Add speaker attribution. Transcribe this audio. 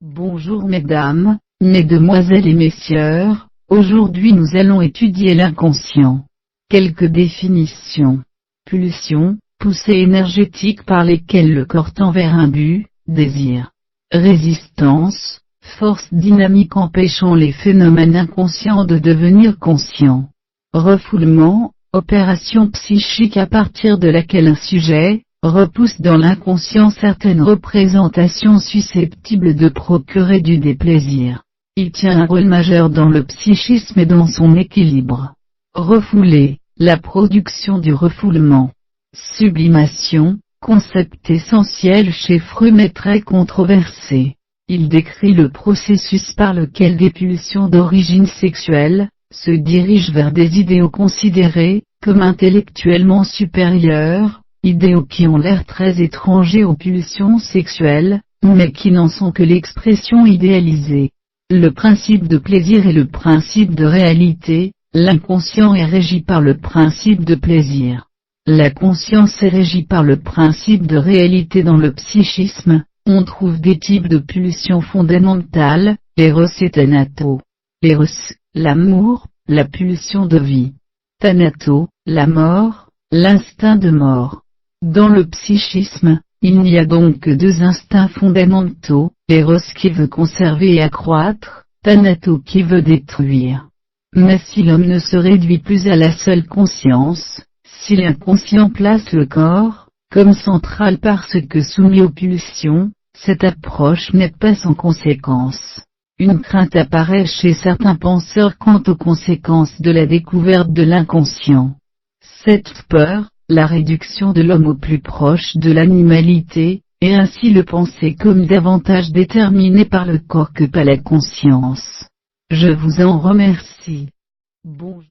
Speaker 1: Bonjour mesdames, mesdemoiselles et messieurs, aujourd'hui nous allons étudier l'inconscient. Quelques définitions. Pulsion, poussée énergétique par lesquelles le corps tend vers un but, désir. Résistance, force dynamique empêchant les phénomènes inconscients de devenir conscients. Refoulement, opération psychique à partir de laquelle un sujet repousse dans l'inconscient certaines représentations susceptibles de procurer du déplaisir. Il tient un rôle majeur dans le psychisme et dans son équilibre. Refouler, la production du refoulement. Sublimation, concept essentiel chez Freud mais très controversé. Il décrit le processus par lequel des pulsions d'origine sexuelle se dirigent vers des idéaux considérés comme intellectuellement supérieurs, idéaux qui ont l'air très étrangers aux pulsions sexuelles, mais qui n'en sont que l'expression idéalisée. Le principe de plaisir et le principe de réalité, l'inconscient est régi par le principe de plaisir. La conscience est régie par le principe de réalité. Dans le psychisme, on trouve des types de pulsions fondamentales, l'éros et thanato. L'éros, l'amour, la pulsion de vie. Thanato, la mort, l'instinct de mort. Dans le psychisme, il n'y a donc que deux instincts fondamentaux, l'éros qui veut conserver et accroître, thanato qui veut détruire. Mais si l'homme ne se réduit plus à la seule conscience, si l'inconscient place le corps comme central parce que soumis aux pulsions, cette approche n'est pas sans conséquence. Une crainte apparaît chez certains penseurs quant aux conséquences de la découverte de l'inconscient. Cette peur, la réduction de l'homme au plus proche de l'animalité, et ainsi le penser comme davantage déterminé par le corps que par la conscience. Je vous en remercie. Bonjour.